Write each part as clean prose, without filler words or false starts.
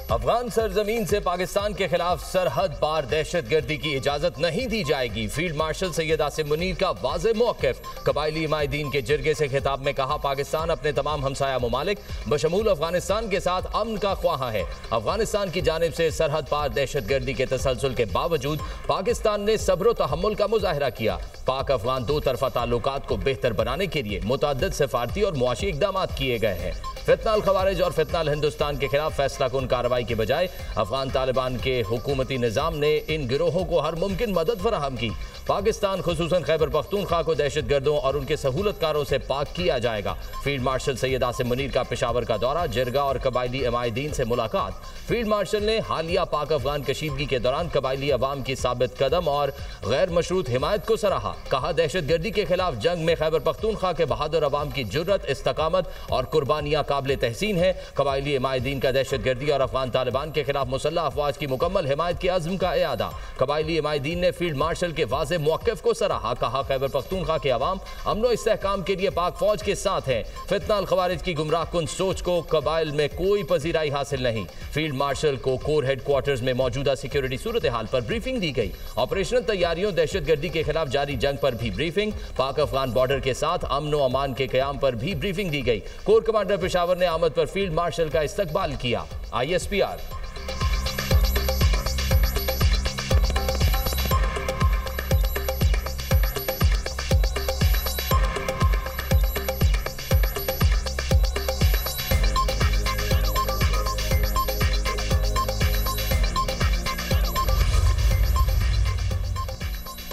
अफगान सरजमीन से पाकिस्तान के खिलाफ सरहद पार दहशतगर्दी की इजाजत नहीं दी जाएगी। फील्ड मार्शल सैयद आसिम मुनीर का वाज़े मौक़िफ़। कबायली हिमायतीन के जिरगे से खिताब में कहा, पाकिस्तान अपने तमाम हमसाया ममालिक बशमूल अफगानिस्तान के साथ अमन का ख्वाहा है। अफगानिस्तान की जानिब से सरहद पार दहशतगर्दी के तसलसल के बावजूद पाकिस्तान ने सब्र व तहम्मुल का मुजाहरा किया। पाक अफगान दो तरफा ताल्लुकात को बेहतर बनाने के लिए मुतअद्दिद सफारती और मुआशी इक़दाम किए गए हैं। फितनाल खवारिज और फितनाल हिंदुस्तान के खिलाफ फैसला कुन कार्रवाई के बजाय अफगान तालिबान के हुकूमती निज़ाम ने इन गिरोहों को हर मुमकिन मदद फराहम की। पाकिस्तान खुसूसन खैबर पख्तूनख्वा को दहशतगर्दों और उनके सहूलतकारों से पाक किया जाएगा। फील्ड मार्शल सैयद आसिम मुनीर का पेशावर का दौरा, जिरगा और कबायली इमायदीन से मुलाकात। फील्ड मार्शल ने हालिया पाक अफगान कशीदगी के दौरान कबायली अवाम की साबित कदम और गैर मशरूत हिमायत को सराहा। कहा, दहशतगर्दी के खिलाफ जंग में खैबर पख्तूनख्वा के बहादुर अवाम की जुर्रत, इस्तकामत और कुर्बानियां काबिल तहसीन है। कबायली इमायदीन का दहशतगर्दी और अफगान तालिबान के खिलाफ मुसल्लह अफवाज की मुकम्मल हिमायत के अज़्म का इआदा। कबायली इमायदीन ने फील्ड मार्शल के वाज़े मौक़िफ़ को सराहा। कहा, खैबर पख्तूनख्वा के अवाम अमन व इस्तेहकाम के लिए पाक फौज के साथ हैं। फितनाल खवारिज की गुमराह कुन सोच को कबाइल में कोई पजीराई हासिल नहीं। फील्ड मार्शल को कोर हेडक्वार्टर्स में मौजूदा सिक्योरिटी सूरत हाल पर ब्रीफिंग दी गई। ऑपरेशनल तैयारियों, दहशतगर्दी के खिलाफ जारी जंग पर भी ब्रीफिंग। पाक अफगान बॉर्डर के साथ अमन व अमान के क़याम पर भी ब्रीफिंग दी गई। कोर कमांडर पेशावर ने आमद पर फील्ड मार्शल का इस्तकबाल किया। ISPR।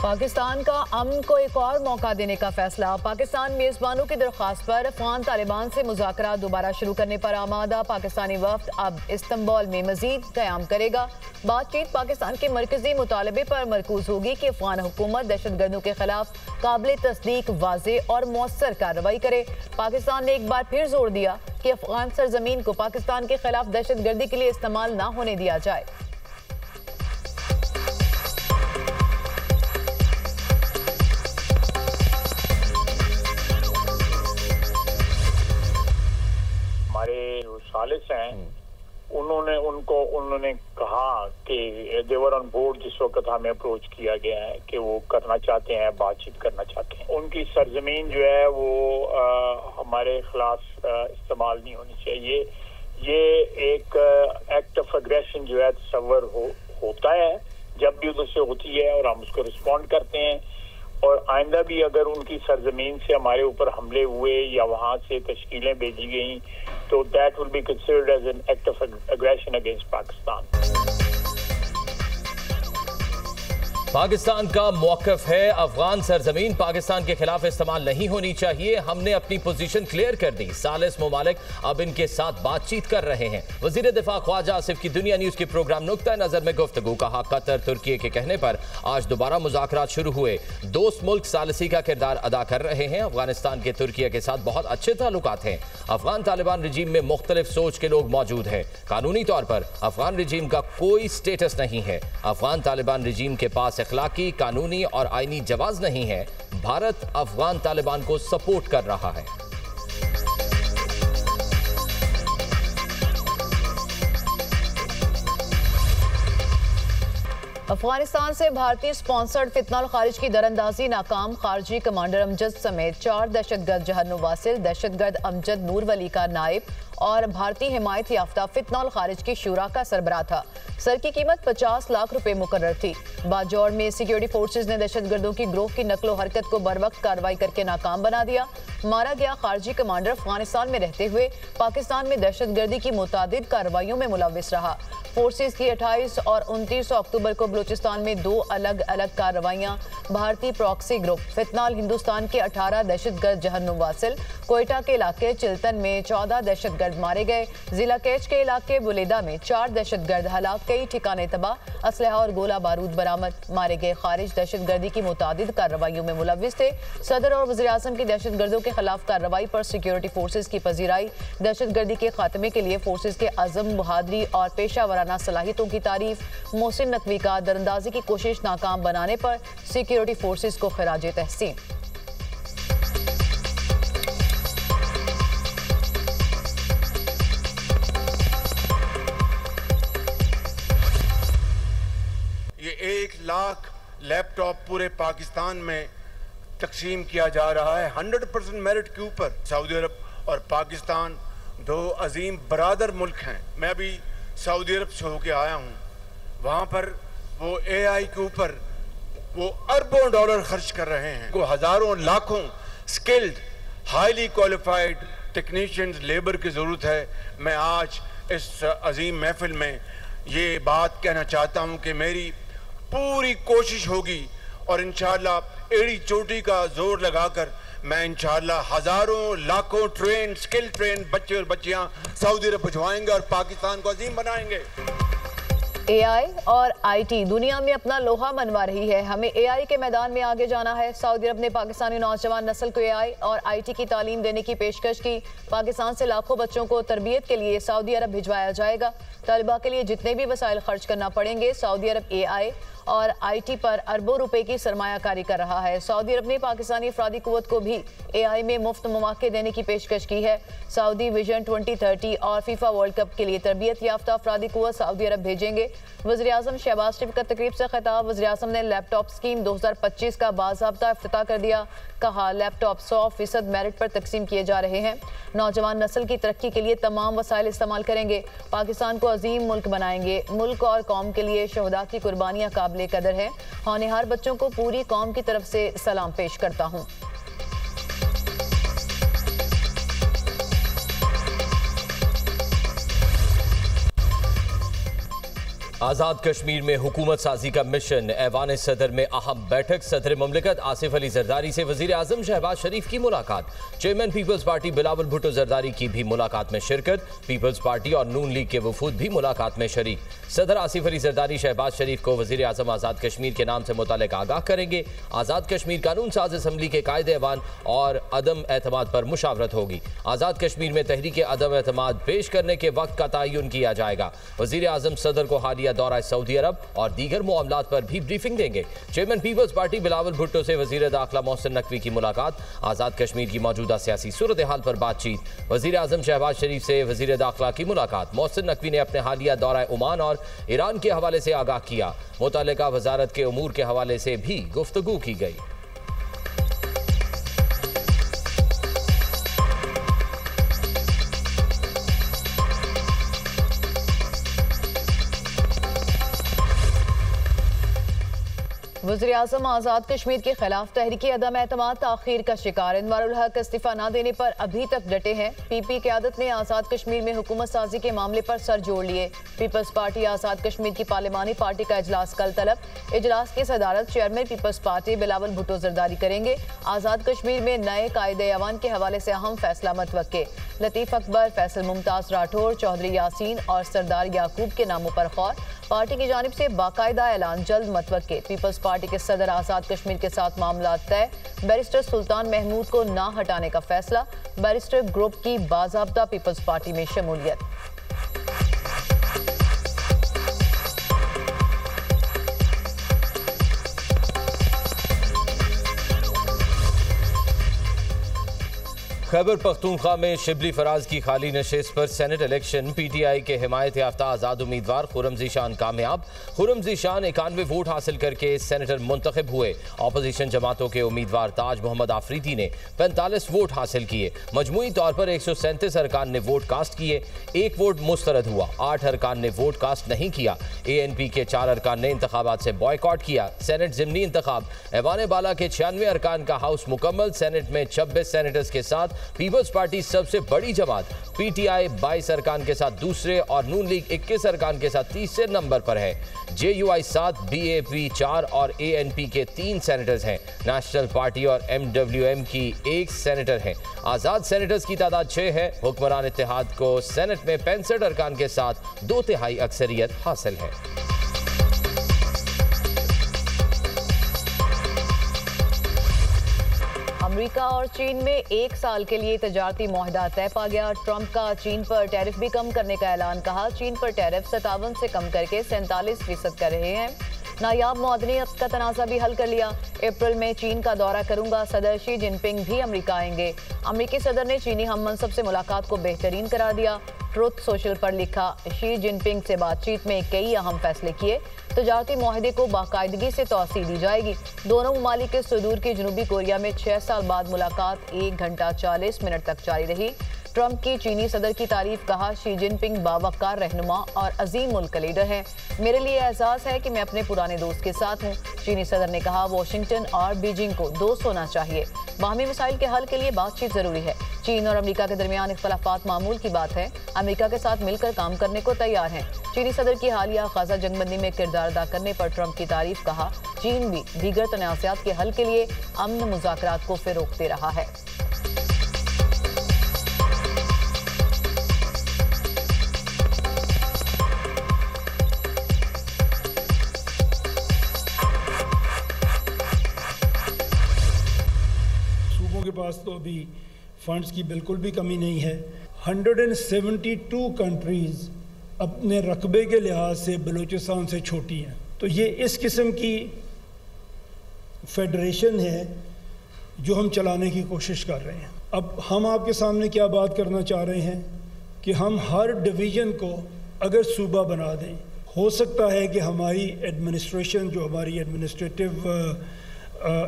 पाकिस्तान का अमन को एक और मौका देने का फैसला। पाकिस्तान मेजबानों की दरख्वास्त पर अफगान तालिबान से मुज़ाकरात दोबारा शुरू करने पर आमादा। पाकिस्तानी वफ्द अब इस्तांबुल में मजीद क़याम करेगा। बातचीत पाकिस्तान के मरकजी मुतालबे पर मरकूज होगी कि अफगान हुकूमत दहशतगर्दों के खिलाफ काबिल तस्दीक, वाज़े और मौसर कार्रवाई करे। पाकिस्तान ने एक बार फिर जोर दिया कि अफगान सरजमीन को पाकिस्तान के खिलाफ दहशतगर्दी के लिए इस्तेमाल न होने दिया जाए। सालिस हैं, उन्होंने कहा कि देवर ऑन बोर्ड जिस वक्त हमें अप्रोच किया गया है कि वो करना चाहते हैं, बातचीत करना चाहते हैं। उनकी सरजमीन जो है वो हमारे खिलाफ इस्तेमाल नहीं होनी चाहिए। ये एक एक्ट ऑफ एग्रेशन जो है तस्वर होता है जब भी उधर से होती है और हम उसको रिस्पॉन्ड करते हैं। और आइंदा भी अगर उनकी सरजमीन से हमारे ऊपर हमले हुए या वहां से तश्कीलें भेजी गई तो that will be considered as an act of aggression against Pakistan. Pakistan का मौक़िफ़ है, अफगान सरजमीन पाकिस्तान के खिलाफ इस्तेमाल नहीं होनी चाहिए। हमने अपनी पोजीशन क्लियर कर दी। सालिस ममालिक अब इनके साथ बातचीत कर रहे हैं। वज़ीर दिफा ख्वाजा आसिफ की दुनिया न्यूज़ के प्रोग्राम नुक्ता नज़र में गुफ्तगू। कहा, कतर तुर्की के कहने पर आज दोबारा मुज़ाकरात शुरू हुए। दोस्त मुल्क सालिसी का किरदार अदा कर रहे हैं। अफगानिस्तान के तुर्की के साथ बहुत अच्छे ताल्लुकात हैं। अफगान तालिबान रजीम में मुख्तलिफ सोच के लोग मौजूद हैं। कानूनी तौर पर अफगान रजीम का कोई स्टेटस नहीं है। अफगान तालिबान रजीम के पास इखलाकी, कानूनी और आईनी जवाज नहीं है। भारत अफगान तालिबान को सपोर्ट कर रहा है। अफगानिस्तान से भारतीय स्पॉन्सर्ड फितनाल खारिज की दरअंदाजी नाकाम। खारजी कमांडर अमजद समेत 4 दहशतगर्द जहर वासिल, दहशतगर्द अमजद नूर वली का नायब और भारतीय हिमायत याफ्ता फितनाल खारिज की शूरा का सरबराह था। सर की कीमत 50 लाख रुपए मुकर्रर थी। बाजौर में सिक्योरिटी फोर्सेज ने दहशतगर्दों की ग्रोह की नकलो हरकत को बर वक्त कार्रवाई करके नाकाम बना दिया। मारा गया खारजी कमांडर अफगानिस्तान में रहते हुए पाकिस्तान में दहशतगर्दी की मुतादिद कार्रवाइयों में मुलविस रहा। फोर्सेज की 28 और 29 अक्टूबर को बलूचिस्तान में 2 अलग अलग कार्रवाइयां। भारतीय प्रॉक्सी ग्रुप फितनाल हिंदुस्तान के 18 दहशतगर्द जहर वासिल, कोयटा के इलाके चिल्तन में 14 दहशतगर्द मारे गए। जिला कैच के इलाके बुलेदा में 4 दहशतगर्द हलाक, कई ठिकाने तबाह, असलहा और गोला बारूद बरामद। मारे गए खारिज दहशतगर्दी की मुतादिद कार्रवाइयों में मुलविस थे। सदर और वज़ीर आज़म की दहशतगर्दों के खिलाफ कार्रवाई पर सिक्योरिटी फोर्सेज की पजीराई। दहशतगर्दी के खात्मे के लिए फोर्सेज के अज़म, बहादुरी और पेशा वराना सलाहियतों की तारीफ। मोहसिन नकवी का दरअंदाजी की कोशिश नाकाम बनाने पर सिक्योरिटी फोर्सेज को खराज तहसीन। लाख लैपटॉप पूरे पाकिस्तान में तकसीम किया जा रहा है 100% मेरिट के ऊपर। सऊदी अरब और पाकिस्तान दो अजीम बरादर मुल्क हैं। मैं अभी सऊदी अरब से होके आया हूँ, वहाँ पर वो AI के ऊपर वो अरबों डॉलर खर्च कर रहे हैं। को हजारों लाखों skilled highly qualified technicians labour की ज़रूरत है। मैं आज इस अजीम महफिल में ये बात कहना चाहता हूँ कि मेरी पूरी कोशिश होगी और इंशाअल्लाह एड़ी चोटी का जोर लगाकर मैं इंशाअल्लाह हजारों लाखों स्किल ट्रेन बच्चे और बच्चियां सऊदी अरब भिजवाएंगे और पाकिस्तान को अजीम बनाएंगे। AI और IT दुनिया में अपना लोहा मनवा रही है। हमें AI के मैदान में आगे जाना है। सऊदी अरब ने पाकिस्तानी नौजवान नस्ल को AI और IT की तालीम देने की पेशकश की। पाकिस्तान से लाखों बच्चों को तरबियत के लिए सऊदी अरब भिजवाया जाएगा। तलबा के लिए जितने भी वसाइल खर्च करना पड़ेंगे। सऊदी अरब AI और IT पर अरबों रुपए की सरमायाकारी कर रहा है। सऊदी अरब ने पाकिस्तानी अफरादी कुव्वत को भी AI में मुफ्त मौके देने की पेशकश की है। सऊदी विजन 2030 और फीफा वर्ल्ड कप के लिए तरबियत याफ्ता अफरादी कुव्वत सऊदी अरब भेजेंगे। वज़ीर-ए-आज़म शहबाज शरीफ का तकरीब से खिताब। वज़ीर-ए-आज़म ने लैपटॉप स्कीम 2025 का बाज़ाब्ता इफ्तिताह कर दिया। कहा लैपटॉप 100% मेरिट पर तकसीम किए जा रहे हैं। नौजवान नस्ल की तरक्की के लिए तमाम वसाइल इस्तेमाल करेंगे। पाकिस्तान को अजीम मुल्क बनाएंगे। मुल्क और कौम के लिए शहदा की कुर्बानियां काबिल कदर है। होनहार बच्चों को पूरी कौम की तरफ से सलाम पेश करता हूं। आज़ाद कश्मीर में हुकूमत साजी का मिशन। ऐवान सदर में अहम बैठक। सदर मुमलिकत आसिफ अली जरदारी से वज़ीर आज़म शहबाज शरीफ की मुलाकात। चेयरमैन पीपल्स पार्टी बिलावल भुट्टो जरदारी की भी मुलाकात में शिरकत। पीपल्स पार्टी और नून लीग के वफूद भी मुलाकात में शरीक। सदर आसिफ अली जरदारी शहबाज शरीफ को वज़ीर आज़म आज़ाद कश्मीर के नाम से मुतालिक आगाह करेंगे। आज़ाद कश्मीर कानून साज असम्बली के कायदे ऐवान और अदम एतमाद पर मुशावरत होगी। आज़ाद कश्मीर में तहरीक अदम एतमाद पेश करने के वक्त का तयन किया जाएगा। वज़ीर आज़म सदर को हालिया दौरा सऊदी अरब और दीगर मामलात पर भी ब्रीफिंग देंगे। चेयरमैन पीपल्स पार्टी बिलावल भुट्टो से वज़ीर दाखिला मोहसिन नकवी की मुलाकात। आज़ाद कश्मीर की मौजूदा सियासी सूरत हाल पर बातचीत। वज़ीर आज़म शहबाज शरीफ से वज़ीर दाखिला की मुलाकात। मोहसिन नकवी ने अपने हालिया दौरा ओमान और ईरान के हवाले से आगाह किया। मुतल्लिका वजारत के उमूर के हवाले से भी गुफ्तगू की गई। वज़ीर-ए-आज़म आज़ाद कश्मीर के खिलाफ तहरीक अदम एतमाद ताख़ीर का शिकार। अनवारुल हक इस्तीफा न देने पर अभी तक डटे हैं। पीपी क़यादत ने आज़ाद कश्मीर में हुकूमत साजी के मामले पर सर जोड़ लिए। पीपल्स पार्टी आज़ाद कश्मीर की पार्लिमानी पार्टी का इजलास कल तलब। इजलास की सदारत चेयरमैन पीपल्स पार्टी बिलावल भुट्टो जरदारी करेंगे। आज़ाद कश्मीर में नए कायदे ऐवान के हवाले से अहम फैसला मतवक्के। लतीफ़ अकबर, फैसल मुमताज़ राठौर, चौधरी यासीन और सरदार याकूब के नामों पर गौर। पार्टी की जानिब से बाकायदा ऐलान जल्द मतवक्के। पीपल्स पार्टी के सदर आज़ाद कश्मीर के साथ मामला तय। बैरिस्टर सुल्तान महमूद को ना हटाने का फैसला। बैरिस्टर ग्रुप की बाज़ाब्ता पीपल्स पार्टी में शमूलियत। खैबर पख्तूनख्वा में शिबली फराज की खाली नशिस्त पर सेनेट इलेक्शन। PTI के हिमायत याफ्ता आज़ाद उम्मीदवार खुर्रम ज़ीशान कामयाब। खुर्रम ज़ीशान 91 वोट हासिल करके सेनेटर मुंतखब हुए। अपोजिशन जमातों के उम्मीदवार ताज मोहम्मद आफरीदी ने 45 वोट हासिल किए। मजमूई तौर पर 137 अरकान ने वोट कास्ट किए। 1 वोट मुस्तरद हुआ। 8 अरकान ने वोट कास्ट नहीं किया। ANP के 4 अरकान ने इंतखाबात से बॉयकॉट किया। सेनेट ज़िमनी इंतखाब। ऐवान बाला के 96 अरकान का हाउस मुकम्मल। सेनेट में 26 सेनेटर्स के साथ पीपल्स पार्टी सबसे बड़ी जमात। PTI 22 अरकान के साथ दूसरे और नून लीग 21 अरकान के साथ तीसरे नंबर पर है। JUI 7, BAP 4 और ANP के 3 सेनेटर्स हैं। नेशनल पार्टी और MWM की 1 सेनेटर है। आज़ाद सेनेटर्स की तादाद 6 है। हुक्मरान इत्तेहाद को सेनेट में 65 अरकान के साथ 2/3 अक्सरियत हासिल है। अमेरिका और चीन में 1 साल के लिए तजारती मुआहदा तय पा गया। ट्रंप का चीन पर टैरिफ भी कम करने का ऐलान। कहा चीन पर टैरिफ 57 से कम करके 47% कर रहे हैं। नायाब मुआदनियत का तनाज़ा भी हल कर लिया। अप्रैल में चीन का दौरा करूंगा, सदर शी जिनपिंग भी अमेरिका आएंगे। अमेरिकी सदर ने चीनी हम मनसब से मुलाकात को बेहतरीन करार दिया। ट्रुथ सोशल पर लिखा, शी जिनपिंग से बातचीत में कई अहम फैसले किए। तजारती मुआहदे को बाकायदगी से तौसीह दी जाएगी। दोनों ममालिक के सुदूर की जनूबी कोरिया में 6 साल बाद मुलाकात 1 घंटा 40 मिनट तक जारी रही। ट्रंप की चीनी सदर की तारीफ, कहा शी जिनपिंग बावकार रहनुमा और अजीम मुल्क लीडर हैं। मेरे लिए एहसास है कि मैं अपने पुराने दोस्त के साथ हूँ। चीनी सदर ने कहा, वाशिंगटन और बीजिंग को दोस्त होना चाहिए। बाहमी मसाइल के हल के लिए बातचीत जरूरी है। चीन और अमेरिका के दरमियान इख्तलाफात मामूल की बात है। अमेरिका के साथ मिलकर काम करने को तैयार हैं। चीनी सदर की हालिया गाजा जंगबंदी में किरदार अदा करने पर ट्रंप की तारीफ, कहा चीन भी दीगर तनाज़ात के हल के लिए अमन मुज़ाकरात को फ़रोग़ दे रहा है। के पास तो अभी फंड्स की बिल्कुल भी कमी नहीं है। 172 कंट्रीज अपने रकबे के लिहाज से बलूचिस्तान से छोटी हैं। तो ये इस किस्म की फेडरेशन है जो हम चलाने की कोशिश कर रहे हैं। अब हम आपके सामने क्या बात करना चाह रहे हैं कि हम हर डिवीज़न को अगर सूबा बना दें, हो सकता है कि हमारी एडमिनिस्ट्रेशन, जो हमारी एडमिनिस्ट्रेटिव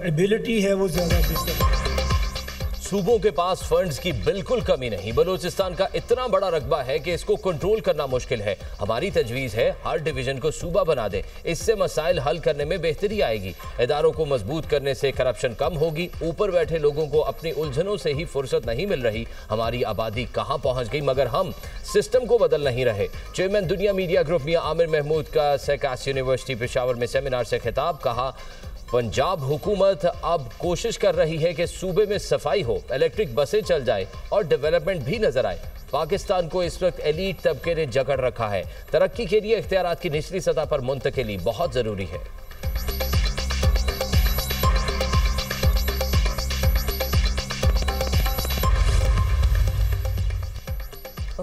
एबिलिटी है, वो ज़्यादा बेहतर है। सूबों के पास फंड्स की बिल्कुल कमी नहीं। बलूचिस्तान का इतना बड़ा रकबा है कि इसको कंट्रोल करना मुश्किल है। हमारी तजवीज़ है हर डिवीजन को सूबा बना दें, इससे मसाइल हल करने में बेहतरी आएगी। इदारों को मजबूत करने से करप्शन कम होगी। ऊपर बैठे लोगों को अपनी उलझनों से ही फुर्सत नहीं मिल रही। हमारी आबादी कहाँ पहुँच गई, मगर हम सिस्टम को बदल नहीं रहे। चेयरमैन दुनिया मीडिया ग्रुप मियां आमिर महमूद का सेकास यूनिवर्सिटी पेशावर में सेमिनार से खिताब, कहा पंजाब हुकूमत अब कोशिश कर रही है कि सूबे में सफाई हो, इलेक्ट्रिक बसें चल जाए और डेवलपमेंट भी नजर आए। पाकिस्तान को इस वक्त एलीट तबके ने जकड़ रखा है। तरक्की के लिए इख्तियारात की निचली सतह पर मुंतकिली बहुत जरूरी है।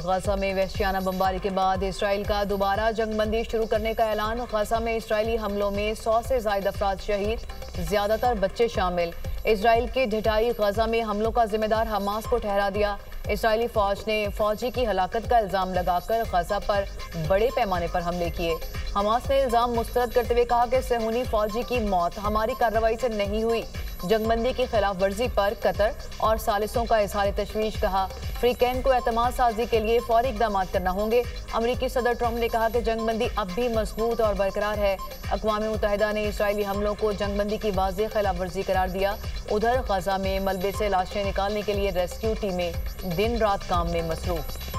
गाजा में वहशियाना बमबारी के बाद इसराइल का दोबारा जंगबंदी शुरू करने का ऐलान। गाजा में इसराइली हमलों में 100 से ज्यादा अफराद शहीद, ज्यादातर बच्चे शामिल। इसराइल की ढिठाई गाजा में हमलों का जिम्मेदार हमास को ठहरा दिया। इसराइली फौज ने फौजी की हलाकत का इल्जाम लगाकर गाजा पर बड़े पैमाने पर हमले किए। हमास ने इल्जाम मुस्तरद करते हुए कहा कि सहूनी फौजी की मौत हमारी कार्रवाई से नहीं हुई। जंगबंदी की खिलाफ वर्जी पर कतर और सालिसों का इजहार तशवीश, कहा फ्रीकैन को एतमाद साजी के लिए फौरी इक़दाम करना होंगे। अमरीकी सदर ट्रंप ने कहा कि जंगबंदी अब भी मजबूत और बरकरार है। अक़वाम मुत्तहिदा ने इसराइली हमलों को जंगबंदी की वाज़ेह खिलाफ वर्जी करार दिया। उधर गाजा में मलबे से लाशें निकालने के लिए रेस्क्यू टीमें दिन रात काम में मसरूफ।